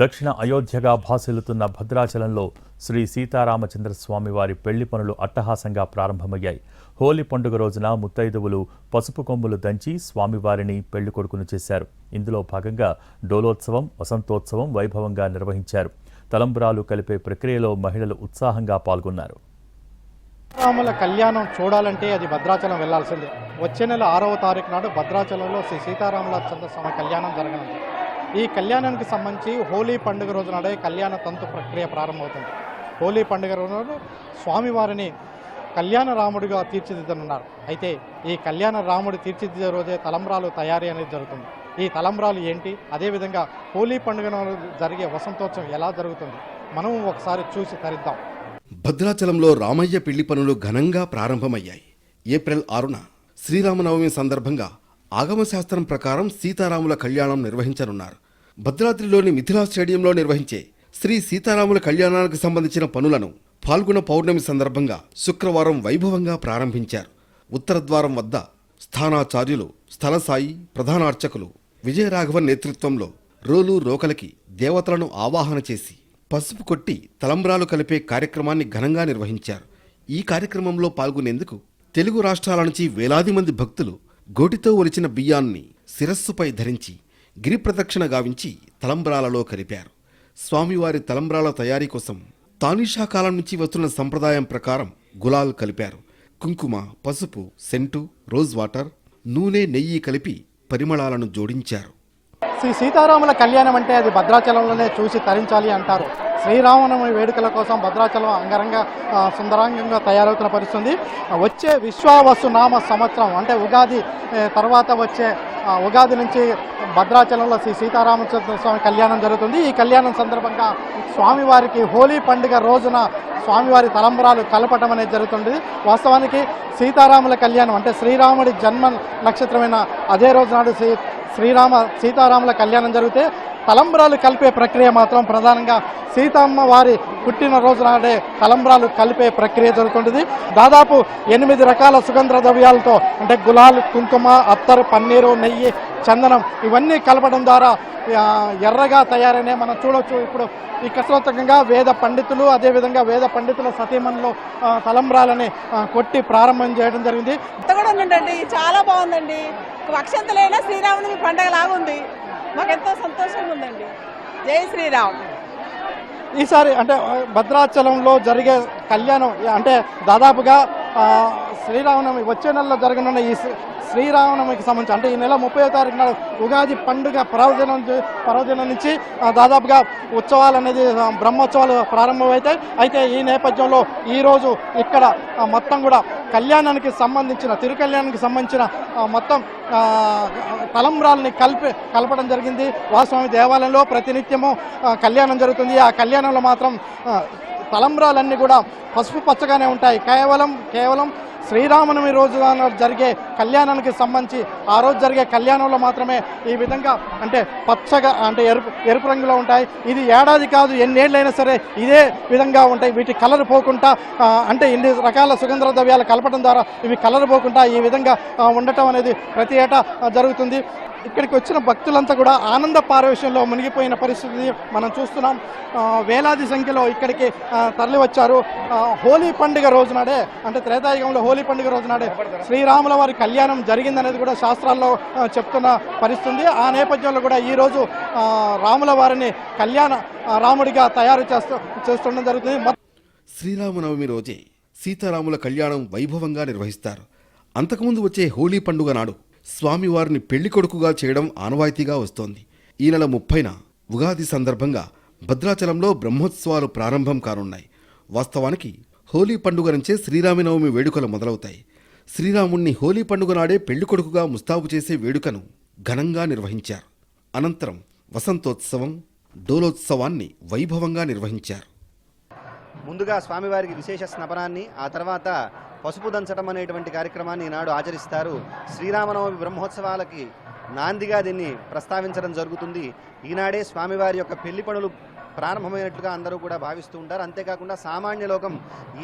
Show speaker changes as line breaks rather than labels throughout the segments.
దక్షిణ అయోధ్యగా భాసిల్లుతున్న భద్రాచలంలో శ్రీ సీతారామచంద్రస్వామి వారి పెళ్లి పనులు అట్టహాసంగా ప్రారంభమయ్యాయి. హోలీ పండుగ రోజున ముత్తైదువులు పసుపు కొమ్ములు దంచి స్వామివారిని పెళ్లి కొడుకును చేశారు. ఇందులో భాగంగా డోలోత్సవం, వసంతోత్సవం వైభవంగా నిర్వహించారు. తలంబ్రాలు కలిపే ప్రక్రియలో మహిళలు ఉత్సాహంగా పాల్గొన్నారు.
రాముల కళ్యాణం చూడాలంటే అది భద్రాచలం వెళ్లాల్సిందే. వచ్చే నెల 6వ తారీఖు నాడు భద్రాచలంలో శ్రీ సీతారామచంద్రస్వామి కళ్యాణం జరగనుంది. ఈ కళ్యాణానికి సంబంధించి హోలీ పండుగ రోజు నాడే కళ్యాణ తంతు ప్రక్రియ ప్రారంభమవుతుంది. హోలీ పండుగ రోజు స్వామివారిని కళ్యాణ రాముడిగా తీర్చిదిద్దనున్నారు. అయితే ఈ కళ్యాణ రాముడి తీర్చిదిద్దే రోజే తలంబ్రాలు తయారీ అనేది జరుగుతుంది. ఈ తలంబ్రాలు ఏంటి, అదేవిధంగా హోలీ పండుగ జరిగే వసంతోత్సవం ఎలా జరుగుతుంది, మనం ఒకసారి చూసి తరిద్దాం.
భద్రాచలంలో రామయ్య పెళ్లి పనులు ఘనంగా ప్రారంభమయ్యాయి. ఏప్రిల్ 6న శ్రీరామనవమి సందర్భంగా ఆగమశాస్త్రం ప్రకారం సీతారాముల కళ్యాణం నిర్వహించనున్నారు. భద్రాద్రిలోని మిథిలా స్టేడియంలో నిర్వహించే శ్రీ సీతారాముల కళ్యాణానికి సంబంధించిన పనులను ఫాల్గుణ పౌర్ణమి సందర్భంగా శుక్రవారం వైభవంగా ప్రారంభించారు. ఉత్తరద్వారం వద్ద స్థానాచార్యులు స్థలసాయి ప్రధానార్చకులు విజయరాఘవన్ నేతృత్వంలో రోలు రోకలకి దేవతలను ఆవాహన చేసి పసుపు కొట్టి తలంబ్రాలు కలిపే కార్యక్రమాన్ని ఘనంగా నిర్వహించారు. ఈ కార్యక్రమంలో పాల్గొనేందుకు తెలుగు రాష్ట్రాల నుంచి వేలాది మంది భక్తులు గోటితో ఒలిచిన బియ్యాన్ని శిరస్సుపై ధరించి గిరి ప్రదక్షిణ గావించి తలంబ్రాలలో కలిపారు. స్వామివారి తలంబ్రాల తయారీ కోసం తానీషా కాలం నుంచి వస్తున్న సంప్రదాయం ప్రకారం గులాల్ కలిపారు. కుంకుమ, పసుపు, సెంటు, రోజ్ వాటర్, నూనె, నెయ్యి కలిపి పరిమళాలను జోడించారు.
శ్రీ సీతారాముల కళ్యాణం అంటే అది భద్రాచలంలోనే చూసి తరించాలి అంటారు. శ్రీరామనవమి వేడుకల కోసం భద్రాచలం అంగరంగ సుందరాంగంగా తయారవుతున్న పరిస్థితుంది. వచ్చే విశ్వావసు నామ సంవత్సరం అంటే ఉగాది తర్వాత వచ్చే ఉగాది నుంచి భద్రాచలంలో శ్రీ సీతారామచంద్ర స్వామి కళ్యాణం జరుగుతుంది. ఈ కళ్యాణం సందర్భంగా స్వామివారికి హోలీ పండుగ రోజున స్వామివారి తలంబ్రాలు కలపటం అనేది జరుగుతుంది. వాస్తవానికి సీతారాముల కళ్యాణం అంటే శ్రీరాముడి జన్మ నక్షత్రమైన అదే రోజు నాడు సీతారాముల కళ్యాణం జరిగితే తలంబ్రాలు కలిపే ప్రక్రియ మాత్రం ప్రధానంగా సీతమ్మ వారి పుట్టినరోజు నాడే తలంబ్రాలు కలిపే ప్రక్రియ జరుగుతుంటుంది. దాదాపు 8 రకాల సుగంధ ద్రవ్యాలతో అంటే గులాల్, కుంకుమ, అత్తరు, పన్నీరు, నెయ్యి, చందనం ఇవన్నీ కలపడం ద్వారా ఎర్రగా తయారనే మనం చూడవచ్చు. ఇప్పుడు ఈ కసరత్తుగా వేద పండితులు అదేవిధంగా వేద పండితుల సతీమణిలో తలంబ్రాలని కొట్టి ప్రారంభం చేయడం జరిగింది.
కూడా ఉందండి, చాలా బాగుందండి. అక్షంతలైనా శ్రీరాముని పండగ లాగుంది. మాకెంతో సంతోషంగా ఉందండి. జై శ్రీరామ్.
ఈసారి అంటే భద్రాచలంలో జరిగే కళ్యాణం అంటే దాదాపుగా శ్రీరామనవమి వచ్చే నెలలో జరగనున్న ఈ శ్రీరామనవమికి సంబంధించి అంటే ఈ నెల 30వ తారీఖు నాడు ఉగాది పండుగ పర్వదినం నుంచి దాదాపుగా ఉత్సవాలు అనేది బ్రహ్మోత్సవాలు ప్రారంభమవుతాయి. అయితే ఈ నేపథ్యంలో ఈరోజు ఇక్కడ మొత్తం కూడా కళ్యాణానికి సంబంధించిన తిరుకళ్యాణానికి సంబంధించిన మొత్తం తలంబ్రాలని కలపడం జరిగింది. వాస్తవామి దేవాలయంలో ప్రతినిత్యము కళ్యాణం జరుగుతుంది. ఆ కళ్యాణంలో మాత్రం తలంబ్రాలన్నీ కూడా పసుపు పచ్చగానే ఉంటాయి. కేవలం శ్రీరామనవమి రోజు జరిగే కళ్యాణానికి సంబంధించి ఆ రోజు జరిగే కళ్యాణంలో మాత్రమే ఈ విధంగా అంటే పచ్చగా అంటే ఎరుపు రంగులో ఉంటాయి. ఇది ఏడాది కాదు, ఎన్నేళ్ళైనా సరే ఇదే విధంగా ఉంటాయి. వీటి కలర్ పోకుండా అంటే ఇన్ని రకాల సుగంధ ద్రవ్యాలు కలపడం ద్వారా ఇవి కలర్ పోకుండా ఈ విధంగా ఉండటం అనేది ప్రతి ఏటా జరుగుతుంది. ఇక్కడికి వచ్చిన భక్తులంతా కూడా ఆనంద పారవేశంలో మునిగిపోయిన పరిస్థితి మనం చూస్తున్నాం. వేలాది సంఖ్యలో ఇక్కడికి తరలి వచ్చారు. హోలీ పండుగ రోజునాడే అంటే త్రేతాయుగంలో హోలీ పండుగ రోజునాడే శ్రీరాముల వారి కళ్యాణం జరిగిందనేది కూడా శాస్త్రాల్లో చెప్తున్న పరిస్థితి. ఆ నేపథ్యంలో కూడా ఈరోజు రాముల వారిని కళ్యాణ రాముడిగా తయారు చేస్తుండడం జరుగుతుంది.
శ్రీరామనవమి రోజే సీతారాముల కళ్యాణం వైభవంగా నిర్వహిస్తారు. అంతకుముందు వచ్చే హోలీ పండుగ నాడు స్వామివారిని పెళ్లి కొడుకుగా చేయడం ఆనవాయితీగా వస్తోంది. ఈ నెల 30న ఉగాది సందర్భంగా భద్రాచలంలో బ్రహ్మోత్సవాలు ప్రారంభం కానున్నాయి. వాస్తవానికి హోలీ పండుగ నుంచే శ్రీరామనవమి వేడుకలు మొదలవుతాయి. శ్రీరాముణ్ణి హోలీ పండుగ నాడే పెళ్లి కొడుకుగా ముస్తాబు చేసే వేడుకను ఘనంగా నిర్వహించారు. అనంతరం వసంతోత్సవం, డోలోత్సవాన్ని వైభవంగా నిర్వహించారు.
ముందుగా స్వామివారికి విశేష స్నపనాన్ని, ఆ తర్వాత పసుపు దంచడం అనేటువంటి కార్యక్రమాన్ని ఈనాడు ఆచరిస్తారు. శ్రీరామనవమి బ్రహ్మోత్సవాలకి నాందిగా దీన్ని ప్రస్తావించడం జరుగుతుంది. ఈనాడే స్వామివారి యొక్క పెళ్లి పనులు ప్రారంభమైనట్లుగా అందరూ కూడా భావిస్తూ ఉంటారు. అంతేకాకుండా సామాన్య లోకం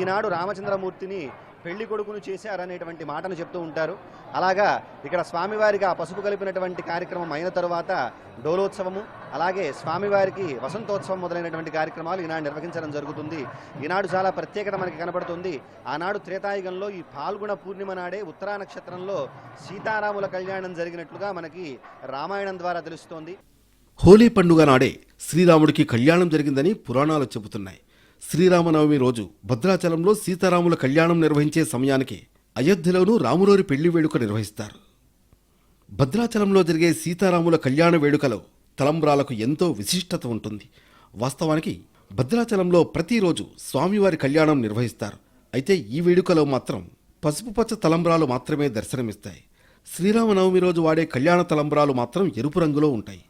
ఈనాడు రామచంద్రమూర్తిని పెళ్లి కొడుకును చేశారనేటువంటి మాటను చెప్తూ ఉంటారు. అలాగా ఇక్కడ స్వామివారికి ఆ పసుపు కలిపినటువంటి కార్యక్రమం అయిన తరువాత డోలోత్సవము, అలాగే స్వామివారికి వసంతోత్సవం మొదలైనటువంటి కార్యక్రమాలు ఈనాడు నిర్వహించడం జరుగుతుంది. ఈనాడు చాలా ప్రత్యేకత మనకి కనబడుతుంది. ఆనాడు త్రేతాయుగంలో ఈ పాల్గొన పూర్ణిమ నాడే ఉత్తరా నక్షత్రంలో సీతారాముల కళ్యాణం జరిగినట్లుగా మనకి రామాయణం ద్వారా తెలుస్తోంది.
హోలీ పండుగ నాడే శ్రీరాముడికి కళ్యాణం జరిగిందని పురాణాలు చెబుతున్నాయి. శ్రీరామనవమి రోజు భద్రాచలంలో సీతారాముల కళ్యాణం నిర్వహించే సమయానికి అయోధ్యలోనూ రాములోరి పెళ్లి వేడుక నిర్వహిస్తారు. భద్రాచలంలో జరిగే సీతారాముల కళ్యాణ వేడుకలో తలంబ్రాలకు ఎంతో విశిష్టత ఉంటుంది. వాస్తవానికి భద్రాచలంలో ప్రతిరోజు స్వామివారి కళ్యాణం నిర్వహిస్తారు. అయితే ఈ వేడుకలో మాత్రం పసుపు పచ్చ తలంబ్రాలు మాత్రమే దర్శనమిస్తాయి. శ్రీరామనవమి రోజు వాడే కళ్యాణ తలంబ్రాలు మాత్రం ఎరుపు రంగులో ఉంటాయి.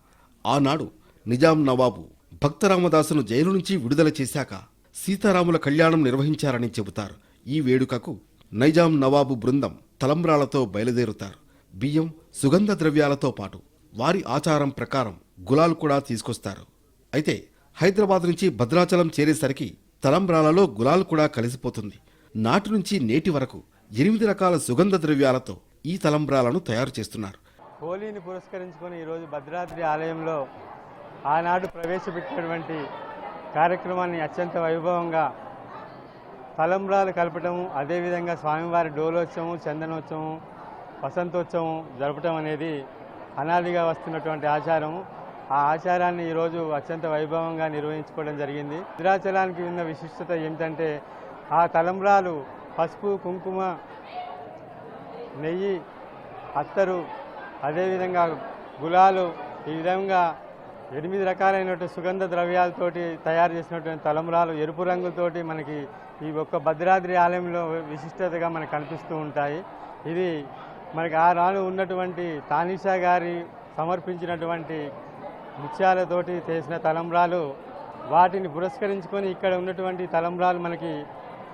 ఆనాడు నిజాం నవాబు భక్తరామదాసును జైలు నుంచి విడుదల చేశాక సీతారాముల కళ్యాణం నిర్వహించారని చెబుతారు. ఈ వేడుకకు నైజాం నవాబు బృందం తలంబ్రాలతో బయలుదేరుతారు. బియ్యం, సుగంధ ద్రవ్యాలతో పాటు వారి ఆచారం ప్రకారం గులాల్ కూడా తీసుకొస్తారు. అయితే హైదరాబాద్ నుంచి భద్రాచలం చేరేసరికి తలంబ్రాలలో గులాల్ కూడా కలిసిపోతుంది. నాటి నుంచి నేటి వరకు 8 రకాల సుగంధ ద్రవ్యాలతో ఈ తలంబ్రాలను తయారు చేస్తున్నారు.
హోలీని పురస్కరించుకొని ఈరోజు భద్రాద్రి ఆలయంలో ఆనాడు ప్రవేశపెట్టినటువంటి కార్యక్రమాన్ని అత్యంత వైభవంగా తలంబ్రాలు కలపటము, అదేవిధంగా స్వామివారి డోలోత్సవం, చందనోత్సవం, వసంతోత్సవం జరపటం అనేది అనాదిగా వస్తున్నటువంటి ఆచారం. ఆ ఆచారాన్ని ఈరోజు అత్యంత వైభవంగా నిర్వహించుకోవడం జరిగింది. భద్రాచలానికి ఉన్న విశిష్టత ఏమిటంటే ఆ తలంబ్రాలు పసుపు, కుంకుమ, నెయ్యి, అత్తరు, అదేవిధంగా గులాలు, ఈ విధంగా 8 రకాలైనటువంటి సుగంధ ద్రవ్యాలతోటి తయారు చేసినటువంటి తలంబ్రాలు ఎరుపు రంగుతోటి మనకి ఈ ఒక్క భద్రాద్రి ఆలయంలో విశిష్టతగా మనకు కనిపిస్తూ ఉంటాయి. ఇది మనకి ఆ నాడు ఉన్నటువంటి తానీషా గారి సమర్పించినటువంటి ముత్యాలతోటి చేసిన తలంబ్రాలు, వాటిని పురస్కరించుకొని ఇక్కడ ఉన్నటువంటి తలంబ్రాలు మనకి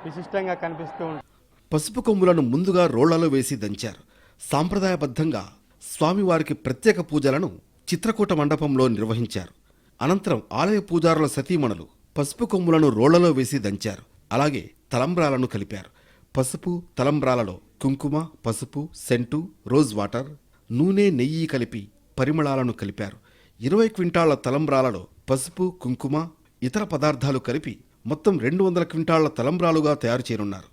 విశిష్టంగా కనిపిస్తూ ఉంటాయి.
పసుపు కొమ్ములను ముందుగా రోళ్లలో వేసి దంచారు. సాంప్రదాయబద్ధంగా స్వామివారికి ప్రత్యేక పూజలను చిత్రకూట మండపంలో నిర్వహించారు. అనంతరం ఆలయ పూజారుల సతీమణులు పసుపు కొమ్ములను రోళ్లలో వేసి దంచారు. అలాగే తలంబ్రాలను కలిపారు. పసుపు తలంబ్రాలలో కుంకుమ, పసుపు, సెంటు, రోజ్ వాటర్, నూనె, నెయ్యి కలిపి పరిమళాలను కలిపారు. 20 క్వింటాళ్ల తలంబ్రాలలో పసుపు, కుంకుమ, ఇతర పదార్థాలు కలిపి మొత్తం 200 క్వింటాళ్ల తలంబ్రాలుగా తయారు చేయనున్నారు.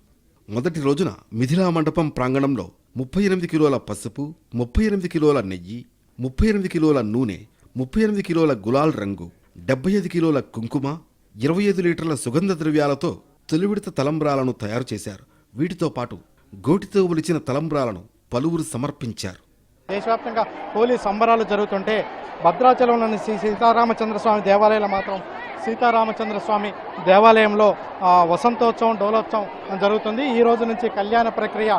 మొదటి రోజున మిథిలా మండపం ప్రాంగణంలో 38 కిలోల పసుపు, 38 కిలోల నెయ్యి, 38 కిలోల నూనె, 38 కిలోల గులాల్ రంగు, 75 కిలోల కుంకుమ, 25 లీటర్ల సుగంధ ద్రవ్యాలతో తొలి విడత తలంబ్రాలను తయారు చేశారు. వీటితో పాటు గోటితో ఒలిచిన తలంబ్రాలను పలువురు సమర్పించారు.
దేశవ్యాప్తంగా హోలీ సంబరాలు జరుగుతుంటే భద్రాచలంలోని శ్రీ సీతారామచంద్ర స్వామి దేవాలయంలో మాత్రం సీతారామచంద్ర స్వామి దేవాలయంలో వసంతోత్సవం, డోలోత్సవం జరుగుతుంది. ఈ రోజు నుంచి కళ్యాణ ప్రక్రియ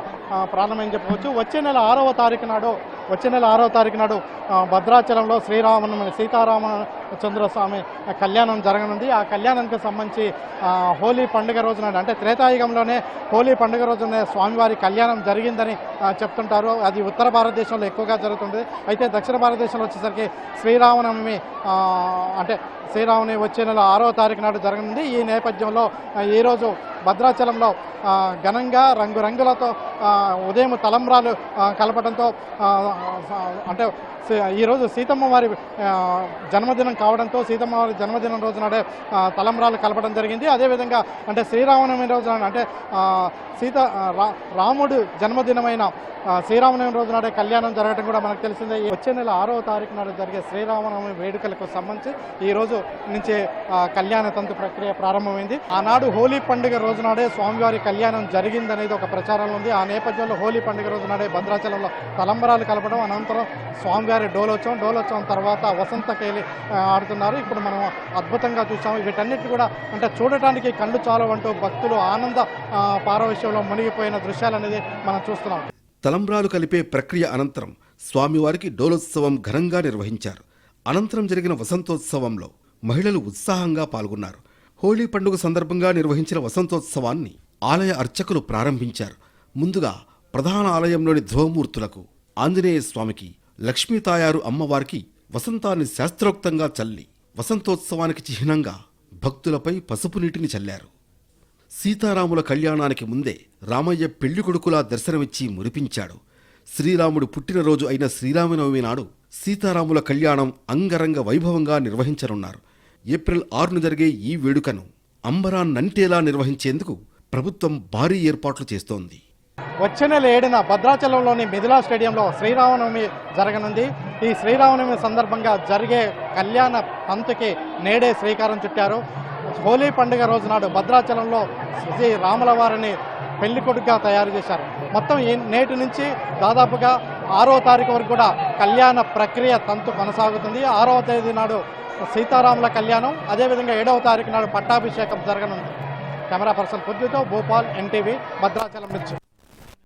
ప్రారంభం చెప్పవచ్చు. వచ్చే నెల 6వ తారీఖు నాడు భద్రాచలంలో సీతారామచంద్ర స్వామి కళ్యాణం జరగనుంది. ఆ కళ్యాణానికి సంబంధించి హోలీ పండుగ రోజున, అంటే త్రేతాయుగంలోనే హోలీ పండుగ రోజున స్వామివారి కళ్యాణం జరిగిందని చెప్తుంటారు. అది ఉత్తర భారతదేశంలో ఎక్కువగా జరుగుతుంది. అయితే దక్షిణ భారతదేశంలో వచ్చేసరికి శ్రీరామనవమి వచ్చే నెల 6వ తారీఖు నాడు జరగనుంది. ఈ నేపథ్యంలో ఈరోజు భద్రాచలంలో ఘనంగా రంగురంగులతో ఉదయం తలంబ్రాలు కలపడంతో అంటే ఈరోజు సీతమ్మ వారి జన్మదినం కావడంతో సీతమ్మ వారి జన్మదినం రోజు నాడే తలంబ్రాలు కలపడం జరిగింది. అదేవిధంగా అంటే శ్రీరామనవమి రోజున, అంటే రాముడు జన్మదినమైన శ్రీరామనవమి రోజు నాడే కళ్యాణం జరగడం కూడా మనకు తెలిసిందే. వచ్చే నెల 6వ తారీఖు నాడు జరిగే శ్రీరామనవమి వేడుకలకు సంబంధించి ఈ రోజు నుంచి కళ్యాణ తంతు ప్రక్రియ ప్రారంభమైంది. ఆనాడు హోలీ పండుగ రోజు నాడే స్వామివారి కళ్యాణం జరిగిందనేది ఒక ప్రచారం ఉంది. ఆ నేపథ్యంలో హోలీ పండుగ రోజు నాడే భద్రాచలంలో తలంబరాలు కలపడం, అనంతరం స్వామివారి డోలోత్సవం తర్వాత వసంత కేలి ఆడుతున్నారు. ఇప్పుడు మనం అద్భుతంగా చూసాము. వీటన్నిటి కూడా అంటే చూడటానికి కళ్ళు చాలవంటూ భక్తులు ఆనంద పారవశ్యంలో మునిగిపోయిన దృశ్యాలు అనేది మనం చూస్తున్నాం.
తలంబ్రాలు కలిపే ప్రక్రియ అనంతరం స్వామివారికి డోలోత్సవం ఘనంగా నిర్వహించారు. అనంతరం జరిగిన వసంతోత్సవంలో మహిళలు ఉత్సాహంగా పాల్గొన్నారు. హోళీ పండుగ సందర్భంగా నిర్వహించిన వసంతోత్సవాన్ని ఆలయ అర్చకులు ప్రారంభించారు. ముందుగా ప్రధాన ఆలయంలోని ధ్రువమూర్తులకు, ఆంజనేయ స్వామికి, లక్ష్మీ తాయారు అమ్మవారికి వసంతాన్ని శాస్త్రోక్తంగా చల్లి వసంతోత్సవానికి చిహ్నంగా భక్తులపై పసుపు నీటిని చల్లారు. సీతారాముల కళ్యాణానికి ముందే రామయ్య పెళ్లి కొడుకులా దర్శనమిచ్చి మురిపించాడు. శ్రీరాముడు పుట్టినరోజు అయిన శ్రీరామనవమి నాడు సీతారాముల కళ్యాణం అంగరంగ వైభవంగా నిర్వహించనున్నారు. ఏప్రిల్ 6న జరిగే ఈ వేడుకను అంబరాన్నంటేలా నిర్వహించేందుకు ప్రభుత్వం భారీ ఏర్పాట్లు చేస్తోంది.
వచ్చే నెల 7న భద్రాచలంలోని మిథిలా స్టేడియంలో శ్రీరామనవమి జరగనుంది. ఈ శ్రీరామనవమి సందర్భంగా జరిగే కళ్యాణ పంతుకి నేడే శ్రీకారం చుట్టారు. హోలీ పండుగ రోజు నాడు భద్రాచలంలో శ్రీ రాముల వారిని పెళ్లి కొడుకుగా తయారు చేశారు. మొత్తం నేటి నుంచి దాదాపుగా 6వ తారీఖు వరకు కూడా కళ్యాణ ప్రక్రియ తంతు కొనసాగుతుంది. 6వ తేదీ నాడు సీతారాముల కళ్యాణం, అదేవిధంగా 7వ తారీఖు నాడు పట్టాభిషేకం జరగనుంది. కెమెరా పర్సన్ పుద్దుతో భూపాల్, ఎన్టీవీ, భద్రాచలం నుంచి.